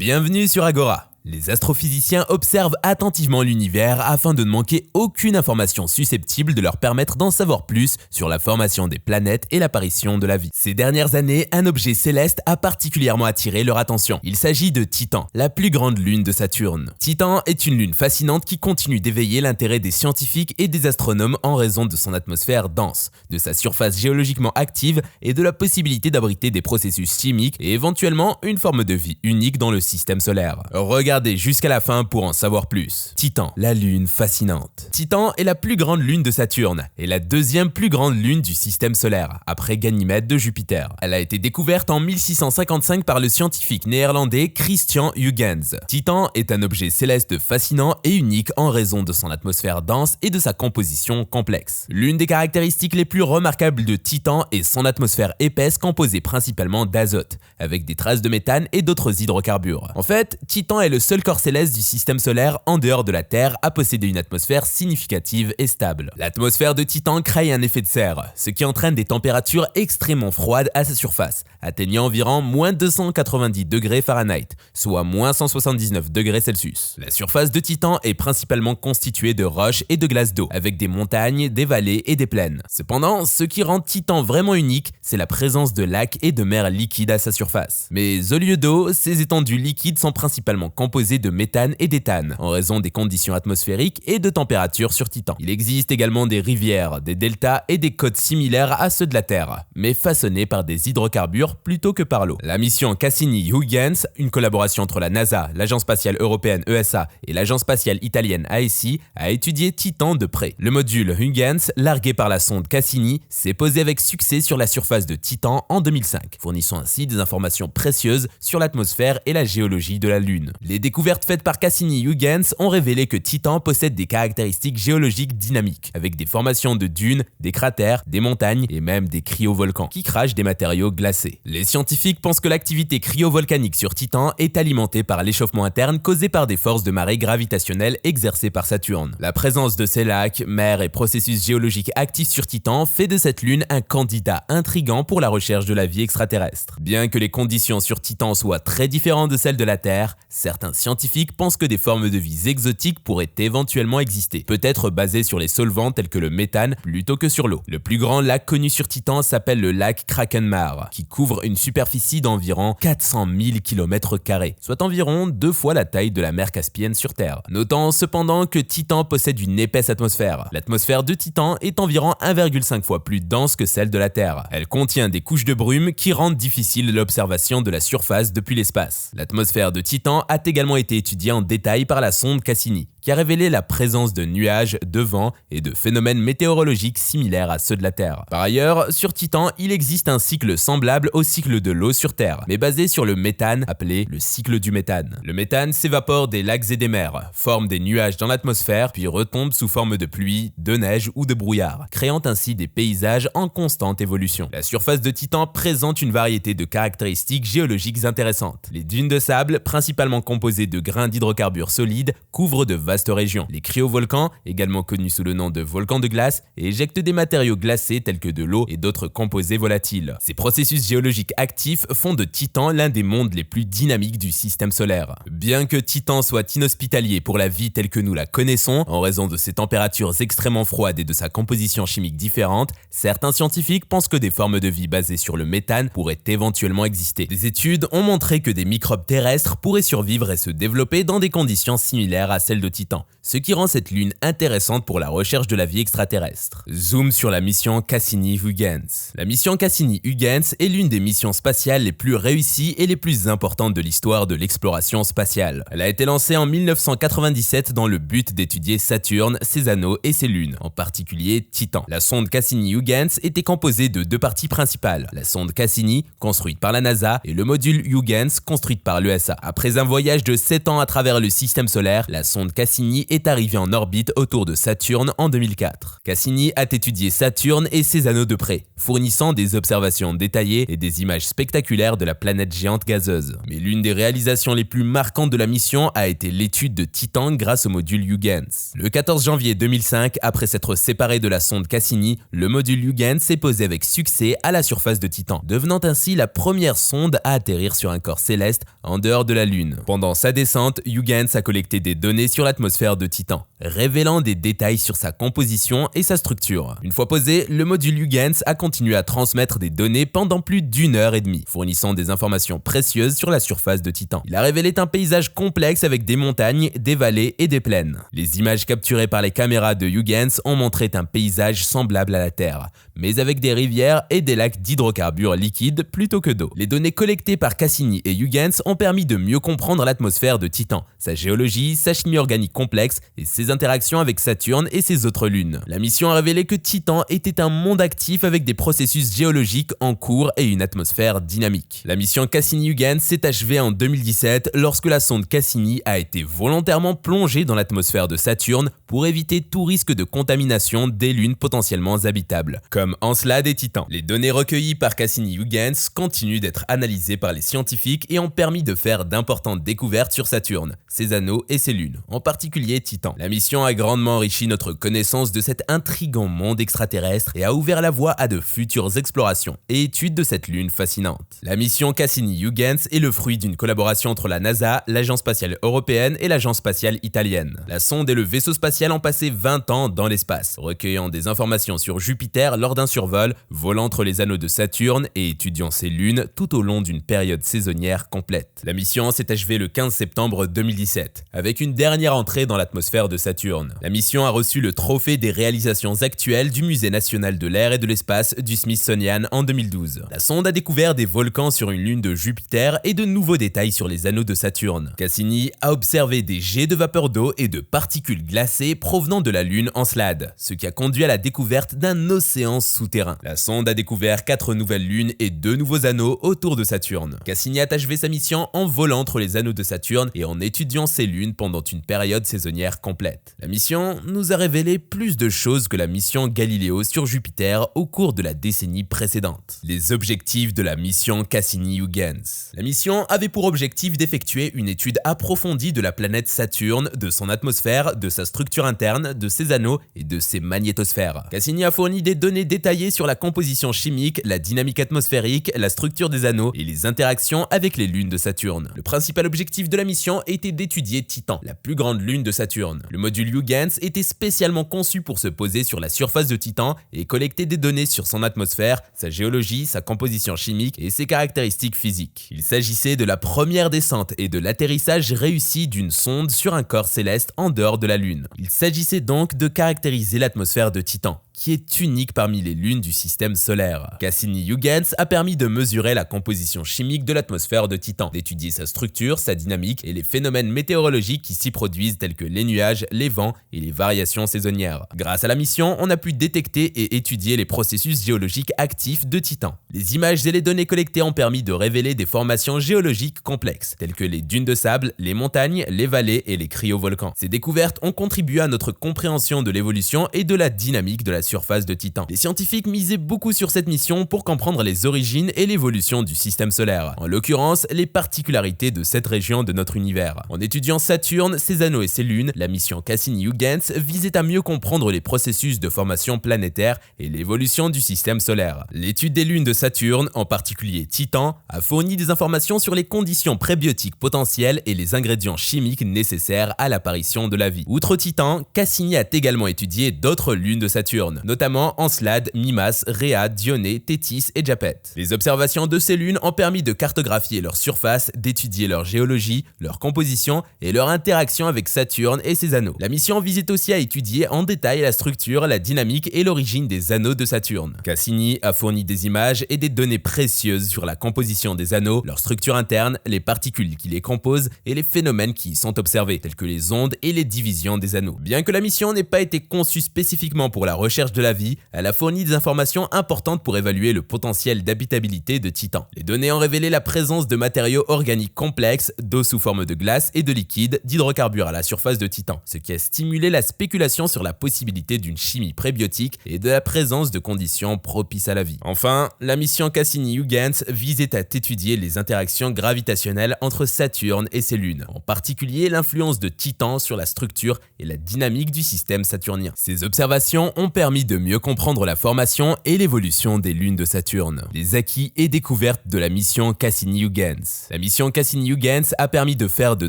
Bienvenue sur Agora. Les astrophysiciens observent attentivement l'univers afin de ne manquer aucune information susceptible de leur permettre d'en savoir plus sur la formation des planètes et l'apparition de la vie. Ces dernières années, un objet céleste a particulièrement attiré leur attention. Il s'agit de Titan, la plus grande lune de Saturne. Titan est une lune fascinante qui continue d'éveiller l'intérêt des scientifiques et des astronomes en raison de son atmosphère dense, de sa surface géologiquement active et de la possibilité d'abriter des processus chimiques et éventuellement une forme de vie unique dans le système solaire. Regardez jusqu'à la fin pour en savoir plus. Titan, la lune fascinante. Titan est la plus grande lune de Saturne et la deuxième plus grande lune du système solaire, après Ganymède de Jupiter. Elle a été découverte en 1655 par le scientifique néerlandais Christian Huygens. Titan est un objet céleste fascinant et unique en raison de son atmosphère dense et de sa composition complexe. L'une des caractéristiques les plus remarquables de Titan est son atmosphère épaisse composée principalement d'azote, avec des traces de méthane et d'autres hydrocarbures. En fait, Titan est le seul corps céleste du système solaire en dehors de la Terre à posséder une atmosphère significative et stable. L'atmosphère de Titan crée un effet de serre, ce qui entraîne des températures extrêmement froides à sa surface, atteignant environ moins 290 degrés Fahrenheit, soit moins 179 degrés Celsius. La surface de Titan est principalement constituée de roches et de glace d'eau, avec des montagnes, des vallées et des plaines. Cependant, ce qui rend Titan vraiment unique, c'est la présence de lacs et de mers liquides à sa surface. Mais au lieu d'eau, ces étendues liquides sont principalement composées de méthane et d'éthane, en raison des conditions atmosphériques et de température sur Titan. Il existe également des rivières, des deltas et des côtes similaires à ceux de la Terre, mais façonnés par des hydrocarbures plutôt que par l'eau. La mission Cassini-Huygens, une collaboration entre la NASA, l'Agence spatiale européenne ESA et l'Agence spatiale italienne AESI, a étudié Titan de près. Le module Huygens, largué par la sonde Cassini, s'est posé avec succès sur la surface de Titan en 2005, fournissant ainsi des informations précieuses sur l'atmosphère et la géologie de la Lune. Les découvertes faites par Cassini-Huygens ont révélé que Titan possède des caractéristiques géologiques dynamiques, avec des formations de dunes, des cratères, des montagnes et même des cryovolcans qui crachent des matériaux glacés. Les scientifiques pensent que l'activité cryovolcanique sur Titan est alimentée par l'échauffement interne causé par des forces de marée gravitationnelles exercées par Saturne. La présence de ces lacs, mers et processus géologiques actifs sur Titan fait de cette lune un candidat intriguant pour la recherche de la vie extraterrestre. Bien que les conditions sur Titan soient très différentes de celles de la Terre, certains scientifiques pensent que des formes de vie exotiques pourraient éventuellement exister, peut-être basées sur les solvants tels que le méthane plutôt que sur l'eau. Le plus grand lac connu sur Titan s'appelle le lac Krakenmare, qui couvre une superficie d'environ 400 000 km², soit environ 2 fois la taille de la mer Caspienne sur Terre. Notons cependant que Titan possède une épaisse atmosphère. L'atmosphère de Titan est environ 1,5 fois plus dense que celle de la Terre. Elle contient des couches de brume qui rendent difficile l'observation de la surface depuis l'espace. L'atmosphère de Titan a également été étudiée en détail par la sonde Cassini, qui a révélé la présence de nuages, de vent et de phénomènes météorologiques similaires à ceux de la Terre. Par ailleurs, sur Titan, il existe un cycle semblable au cycle de l'eau sur Terre, mais basé sur le méthane, appelé le cycle du méthane. Le méthane s'évapore des lacs et des mers, forme des nuages dans l'atmosphère, puis retombe sous forme de pluie, de neige ou de brouillard, créant ainsi des paysages en constante évolution. La surface de Titan présente une variété de caractéristiques géologiques intéressantes. Les dunes de sable, principalement composées de grains d'hydrocarbures solides, couvrent de vastes régions. Les cryovolcans, également connus sous le nom de volcans de glace, éjectent des matériaux glacés tels que de l'eau et d'autres composés volatiles. Ces processus géologiques actifs font de Titan l'un des mondes les plus dynamiques du système solaire. Bien que Titan soit inhospitalier pour la vie telle que nous la connaissons, en raison de ses températures extrêmement froides et de sa composition chimique différente, certains scientifiques pensent que des formes de vie basées sur le méthane pourraient éventuellement exister. Des études ont montré que des microbes terrestres pourraient survivre et se développer dans des conditions similaires à celles de Titan, ce qui rend cette lune intéressante pour la recherche de la vie extraterrestre. Zoom sur la mission Cassini-Huygens. La mission Cassini-Huygens est l'une des missions spatiales les plus réussies et les plus importantes de l'histoire de l'exploration spatiale. Elle a été lancée en 1997 dans le but d'étudier Saturne, ses anneaux et ses lunes, en particulier Titan. La sonde Cassini-Huygens était composée de 2 parties principales, la sonde Cassini, construite par la NASA, et le module Huygens, construite par l'ESA. Après un voyage de 7 ans à travers le système solaire, la sonde Cassini Cassini est arrivé en orbite autour de Saturne en 2004. Cassini a étudié Saturne et ses anneaux de près, fournissant des observations détaillées et des images spectaculaires de la planète géante gazeuse. Mais l'une des réalisations les plus marquantes de la mission a été l'étude de Titan grâce au module Huygens. Le 14 janvier 2005, après s'être séparé de la sonde Cassini, le module Huygens s'est posé avec succès à la surface de Titan, devenant ainsi la première sonde à atterrir sur un corps céleste en dehors de la Lune. Pendant sa descente, Huygens a collecté des données sur l'atmosphère de Titan, révélant des détails sur sa composition et sa structure. Une fois posé, le module Huygens a continué à transmettre des données pendant plus d'1 heure et demie, fournissant des informations précieuses sur la surface de Titan. Il a révélé un paysage complexe avec des montagnes, des vallées et des plaines. Les images capturées par les caméras de Huygens ont montré un paysage semblable à la Terre, mais avec des rivières et des lacs d'hydrocarbures liquides plutôt que d'eau. Les données collectées par Cassini et Huygens ont permis de mieux comprendre l'atmosphère de Titan, sa géologie, sa chimie organique complexe et ses interactions avec Saturne et ses autres lunes. La mission a révélé que Titan était un monde actif avec des processus géologiques en cours et une atmosphère dynamique. La mission Cassini-Huygens s'est achevée en 2017 lorsque la sonde Cassini a été volontairement plongée dans l'atmosphère de Saturne pour éviter tout risque de contamination des lunes potentiellement habitables, comme Encelade et Titan. Les données recueillies par Cassini-Huygens continuent d'être analysées par les scientifiques et ont permis de faire d'importantes découvertes sur Saturne, ses anneaux et ses lunes, en particulier Titan. La mission a grandement enrichi notre connaissance de cet intrigant monde extraterrestre et a ouvert la voie à de futures explorations et études de cette lune fascinante. La mission Cassini-Huygens est le fruit d'une collaboration entre la NASA, l'Agence spatiale européenne et l'Agence spatiale italienne. La sonde et le vaisseau spatial ont passé 20 ans dans l'espace, recueillant des informations sur Jupiter lors d'un survol, volant entre les anneaux de Saturne et étudiant ses lunes tout au long d'une période saisonnière complète. La mission s'est achevée le 15 septembre 2017, avec une dernière entrée dans l'atmosphère de Saturne. La mission a reçu le trophée des réalisations actuelles du Musée national de l'air et de l'espace du Smithsonian en 2012. La sonde a découvert des volcans sur une lune de Jupiter et de nouveaux détails sur les anneaux de Saturne. Cassini a observé des jets de vapeur d'eau et de particules glacées provenant de la lune Encelade, ce qui a conduit à la découverte d'un océan souterrain. La sonde a découvert 4 nouvelles lunes et 2 nouveaux anneaux autour de Saturne. Cassini a achevé sa mission en volant entre les anneaux de Saturne et en étudiant ces lunes pendant une période saisonnière complète. La mission nous a révélé plus de choses que la mission Galileo sur Jupiter au cours de la décennie précédente. Les objectifs de la mission Cassini-Huygens. La mission avait pour objectif d'effectuer une étude approfondie de la planète Saturne, de son atmosphère, de sa structure interne, de ses anneaux et de ses magnétosphères. Cassini a fourni des données détaillées sur la composition chimique, la dynamique atmosphérique, la structure des anneaux et les interactions avec les lunes de Saturne. Le principal objectif de la mission était d'étudier Titan, la plus grande lune de Saturne. Le module Huygens était spécialement conçu pour se poser sur la surface de Titan et collecter des données sur son atmosphère, sa géologie, sa composition chimique et ses caractéristiques physiques. Il s'agissait de la première descente et de l'atterrissage réussi d'une sonde sur un corps céleste en dehors de la Lune. Il s'agissait donc de caractériser l'atmosphère de Titan, qui est unique parmi les lunes du système solaire. Cassini-Huygens a permis de mesurer la composition chimique de l'atmosphère de Titan, d'étudier sa structure, sa dynamique et les phénomènes météorologiques qui s'y produisent tels que les nuages, les vents et les variations saisonnières. Grâce à la mission, on a pu détecter et étudier les processus géologiques actifs de Titan. Les images et les données collectées ont permis de révéler des formations géologiques complexes, telles que les dunes de sable, les montagnes, les vallées et les cryovolcans. Ces découvertes ont contribué à notre compréhension de l'évolution et de la dynamique de la surface de Titan. Les scientifiques misaient beaucoup sur cette mission pour comprendre les origines et l'évolution du système solaire, en l'occurrence les particularités de cette région de notre univers. En étudiant Saturne, ses anneaux et ses lunes, la mission Cassini-Huygens visait à mieux comprendre les processus de formation planétaire et l'évolution du système solaire. L'étude des lunes de Saturne, en particulier Titan, a fourni des informations sur les conditions prébiotiques potentielles et les ingrédients chimiques nécessaires à l'apparition de la vie. Outre Titan, Cassini a également étudié d'autres lunes de Saturne, notamment Encelade, Mimas, Rhea, Dionée, Thétis et Japet. Les observations de ces lunes ont permis de cartographier leur surface, d'étudier leur géologie, leur composition et leur interaction avec Saturne et ses anneaux. La mission visait aussi à étudier en détail la structure, la dynamique et l'origine des anneaux de Saturne. Cassini a fourni des images et des données précieuses sur la composition des anneaux, leur structure interne, les particules qui les composent et les phénomènes qui y sont observés, tels que les ondes et les divisions des anneaux. Bien que la mission n'ait pas été conçue spécifiquement pour la recherche recherche de la vie, elle a fourni des informations importantes pour évaluer le potentiel d'habitabilité de Titan. Les données ont révélé la présence de matériaux organiques complexes, d'eau sous forme de glace et de liquide, d'hydrocarbures à la surface de Titan, ce qui a stimulé la spéculation sur la possibilité d'une chimie prébiotique et de la présence de conditions propices à la vie. Enfin, la mission Cassini-Huygens visait à étudier les interactions gravitationnelles entre Saturne et ses lunes, en particulier l'influence de Titan sur la structure et la dynamique du système saturnien. Ces observations ont permis de mieux comprendre la formation et l'évolution des lunes de Saturne. Les acquis et découvertes de la mission Cassini-Huygens. La mission Cassini-Huygens a permis de faire de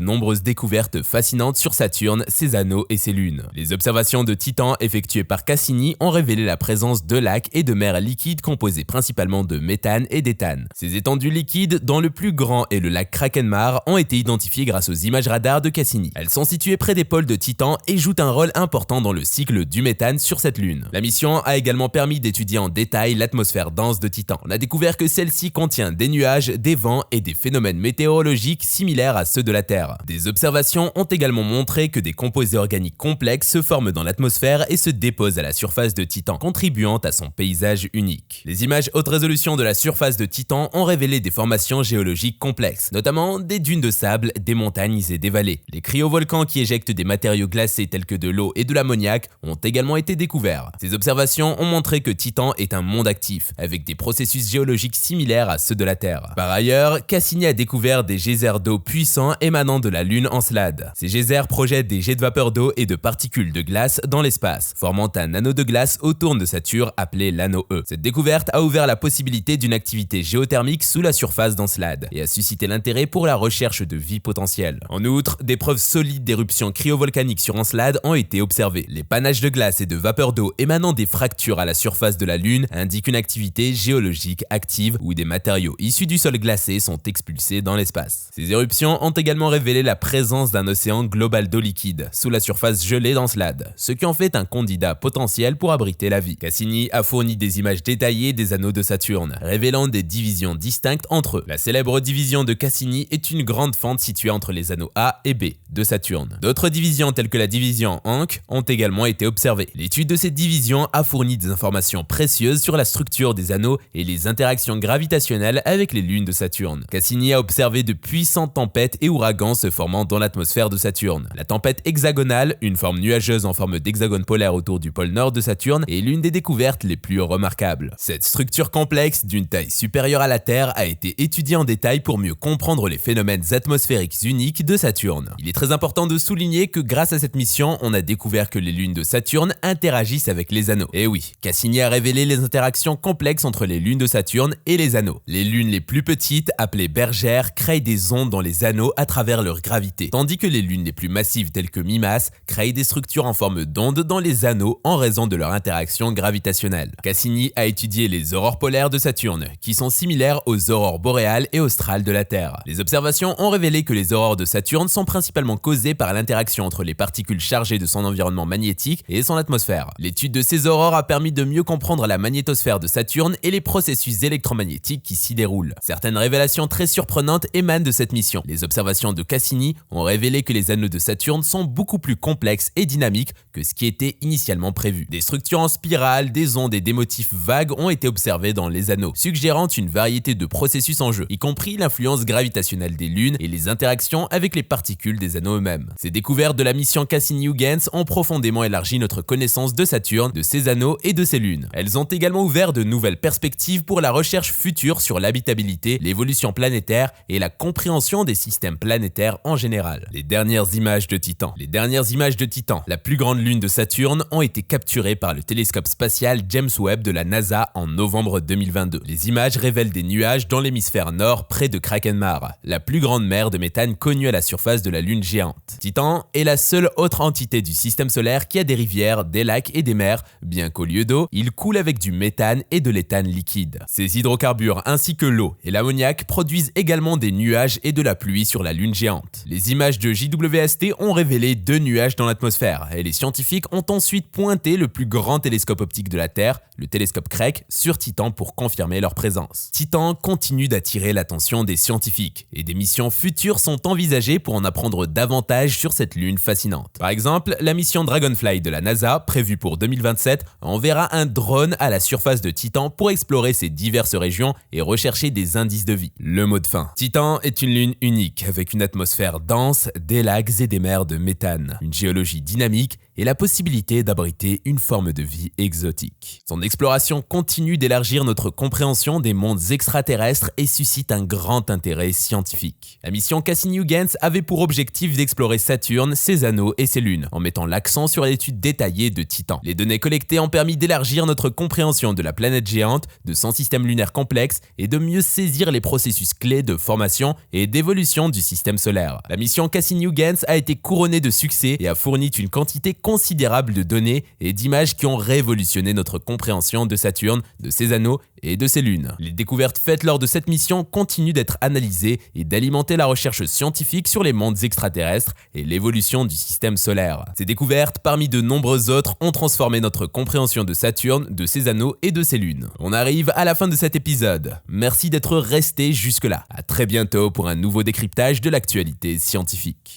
nombreuses découvertes fascinantes sur Saturne, ses anneaux et ses lunes. Les observations de Titan effectuées par Cassini ont révélé la présence de lacs et de mers liquides composés principalement de méthane et d'éthane. Ces étendues liquides, dont le plus grand est le lac Krakenmar, ont été identifiées grâce aux images radars de Cassini. Elles sont situées près des pôles de Titan et jouent un rôle important dans le cycle du méthane sur cette lune. La mission a également permis d'étudier en détail l'atmosphère dense de Titan. On a découvert que celle-ci contient des nuages, des vents et des phénomènes météorologiques similaires à ceux de la Terre. Des observations ont également montré que des composés organiques complexes se forment dans l'atmosphère et se déposent à la surface de Titan, contribuant à son paysage unique. Les images haute résolution de la surface de Titan ont révélé des formations géologiques complexes, notamment des dunes de sable, des montagnes et des vallées. Les cryovolcans qui éjectent des matériaux glacés tels que de l'eau et de l'ammoniac ont également été découverts. Ces observations ont montré que Titan est un monde actif, avec des processus géologiques similaires à ceux de la Terre. Par ailleurs, Cassini a découvert des geysers d'eau puissants émanant de la Lune Encelade. Ces geysers projettent des jets de vapeur d'eau et de particules de glace dans l'espace, formant un anneau de glace autour de Saturne appelé l'anneau E. Cette découverte a ouvert la possibilité d'une activité géothermique sous la surface d'Encelade et a suscité l'intérêt pour la recherche de vie potentielle. En outre, des preuves solides d'éruptions cryovolcaniques sur Encelade ont été observées. Les panaches de glace et de vapeur d'eau émanant des fractures à la surface de la Lune indiquent une activité géologique active où des matériaux issus du sol glacé sont expulsés dans l'espace. Ces éruptions ont également révélé la présence d'un océan global d'eau liquide sous la surface gelée d'Encelade, ce qui en fait un candidat potentiel pour abriter la vie. Cassini a fourni des images détaillées des anneaux de Saturne, révélant des divisions distinctes entre eux. La célèbre division de Cassini est une grande fente située entre les anneaux A et B de Saturne. D'autres divisions telles que la division Hank ont également été observées. L'étude de ces divisions a fourni des informations précieuses sur la structure des anneaux et les interactions gravitationnelles avec les lunes de Saturne. Cassini a observé de puissantes tempêtes et ouragans se formant dans l'atmosphère de Saturne. La tempête hexagonale, une forme nuageuse en forme d'hexagone polaire autour du pôle nord de Saturne, est l'une des découvertes les plus remarquables. Cette structure complexe, d'une taille supérieure à la Terre, a été étudiée en détail pour mieux comprendre les phénomènes atmosphériques uniques de Saturne. Il est très important de souligner que grâce à cette mission, on a découvert que les lunes de Saturne interagissent avec les anneaux. Et oui, Cassini a révélé les interactions complexes entre les lunes de Saturne et les anneaux. Les lunes les plus petites, appelées bergères, créent des ondes dans les anneaux à travers leur gravité, tandis que les lunes les plus massives telles que Mimas créent des structures en forme d'ondes dans les anneaux en raison de leur interaction gravitationnelle. Cassini a étudié les aurores polaires de Saturne, qui sont similaires aux aurores boréales et australes de la Terre. Les observations ont révélé que les aurores de Saturne sont principalement causées par l'interaction entre les particules chargées de son environnement magnétique et son atmosphère. L'étude de ces aurores a permis de mieux comprendre la magnétosphère de Saturne et les processus électromagnétiques qui s'y déroulent. Certaines révélations très surprenantes émanent de cette mission. Les observations de Cassini ont révélé que les anneaux de Saturne sont beaucoup plus complexes et dynamiques que ce qui était initialement prévu. Des structures en spirale, des ondes et des motifs vagues ont été observés dans les anneaux, suggérant une variété de processus en jeu, y compris l'influence gravitationnelle des lunes et les interactions avec les particules des anneaux eux-mêmes. Ces découvertes de la mission Cassini-Huygens ont profondément élargi notre connaissance de Saturne, de ses anneaux et de ses lunes. Elles ont également ouvert de nouvelles perspectives pour la recherche future sur l'habitabilité, l'évolution planétaire et la compréhension des systèmes planétaires en général. Les dernières images de Titan. Les dernières images de Titan, la plus grande lune de Saturne, ont été capturées par le télescope spatial James Webb de la NASA en novembre 2022. Les images révèlent des nuages dans l'hémisphère nord près de Krakenmar, la plus grande mer de méthane connue à la surface de la lune géante. Titan est la seule autre entité du système solaire qui a des rivières, des lacs et des mers, bien qu'au lieu d'eau, il coule avec du méthane et de l'éthane liquide. Ces hydrocarbures ainsi que l'eau et l'ammoniac produisent également des nuages et de la pluie sur la lune géante. Les images de JWST ont révélé 2 nuages dans l'atmosphère et les scientifiques ont ensuite pointé le plus grand télescope optique de la Terre, le télescope Keck, sur Titan pour confirmer leur présence. Titan continue d'attirer l'attention des scientifiques et des missions futures sont envisagées pour en apprendre davantage davantage sur cette lune fascinante. Par exemple, la mission Dragonfly de la NASA, prévue pour 2027, enverra un drone à la surface de Titan pour explorer ses diverses régions et rechercher des indices de vie. Le mot de fin. Titan est une lune unique, avec une atmosphère dense, des lacs et des mers de méthane, une géologie dynamique et la possibilité d'abriter une forme de vie exotique. Son exploration continue d'élargir notre compréhension des mondes extraterrestres et suscite un grand intérêt scientifique. La mission Cassini-Huygens avait pour objectif d'explorer Saturne, ses anneaux et ses lunes, en mettant l'accent sur l'étude détaillée de Titan. Les données collectées ont permis d'élargir notre compréhension de la planète géante, de son système lunaire complexe et de mieux saisir les processus clés de formation et d'évolution du système solaire. La mission Cassini-Huygens a été couronnée de succès et a fourni une quantité considérable de données et d'images qui ont révolutionné notre compréhension de Saturne, de ses anneaux et de ses lunes. Les découvertes faites lors de cette mission continuent d'être analysées et d'alimenter la recherche scientifique sur les mondes extraterrestres et l'évolution du système solaire. Ces découvertes, parmi de nombreuses autres, ont transformé notre compréhension de Saturne, de ses anneaux et de ses lunes. On arrive à la fin de cet épisode. Merci d'être resté jusque-là. À très bientôt pour un nouveau décryptage de l'actualité scientifique.